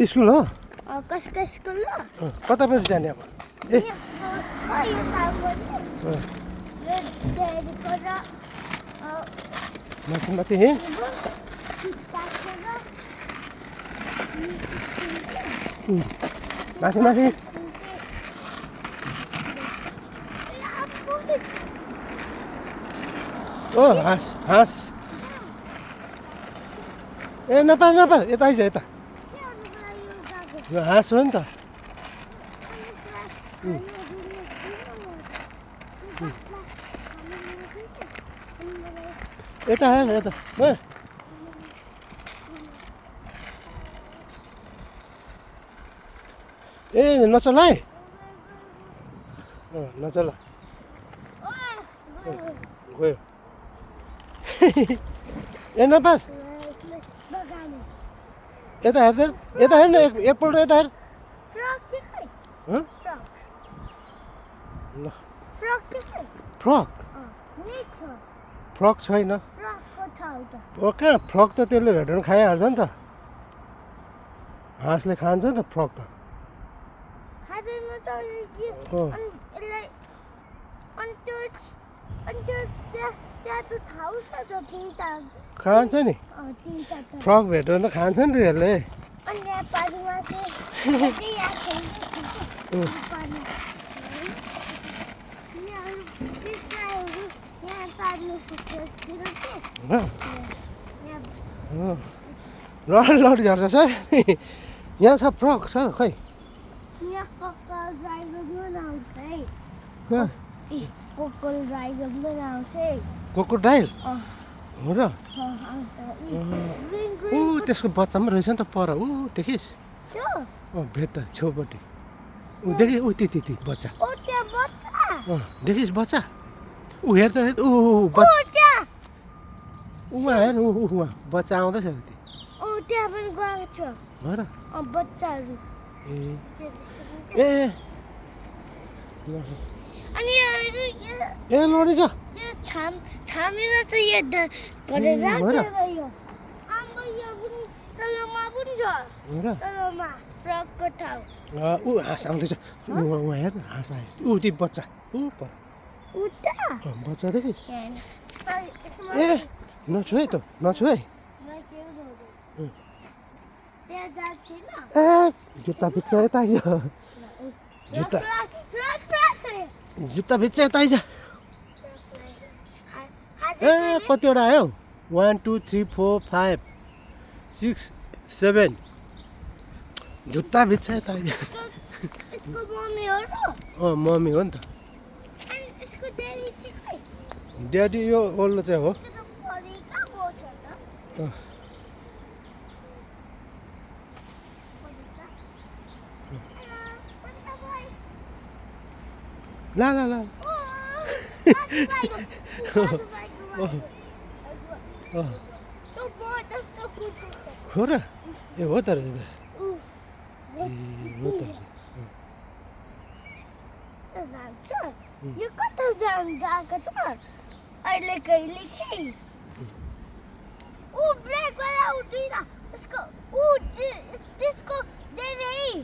school हो कसको school हो कता पनि जाने अब ए यो तालको यो डेरीको र माथि माथि हे माथि माथि ओ हाँस हाँस ए नपार नपार यता आइज यता यो हाँस हो नि त यता हेर यता ए नचला है नचला गयो ए नपार यता हेर त यता हेर न एकपल्ट यता हेर ल फ्रक फ्रक छैन ओ कहाँ फ्रक त त्यसले भेटेर खाइहाल्छ नि त हाँसले खान्छ नि त फ्रक त खान्छ नि फ्रक भेट्यो भने त खान्छ नि त यसले लड झर्छ सर यहाँ छ फ्रक छ खै क्रोकोडाइल हो र ऊ त्यसको बच्चा पनि रहेछ नि त पर ऊ देखिस् भेट त छेउपट्टि ऊ देखिस् ऊ त्यति बच्चा देखिस् बच्चा ऊ हेर त ऊ बच्चा उहाँ हेर ऊ उहाँ बच्चा आउँदैछ त्यहाँ पनि गएको छ हो र बच्चाहरू ए अनि ए लडी छ छामेर त यो गरेर यो आम्बो यो पनि तलमा पनि छ हो र तलमा फ्रकको ठाउँ ऊ हाँस आउँदैछ उहाँ हेर न हाँस आयो ऊ ती बच्चा ऊ पर उता बच्चा देखिस् ए नछु है त नछु है ए जुत्ता भित्छ यता आइज जुत्ता भित्छ यता आइज ए कतिवटा आयो 1 2 3 4 5 6 7 जुत्ता भित्छ यता आइज मम्मी हो नि त ड्याडी यो ओल्लो चाहिँ हो ला ला ला हो र ए हो त रहेछ हो त यो कता जान गएको छ अहिले कहिले के ऊ ब्रेक वाला उठिन त्यसको ऊ त्यसको देवे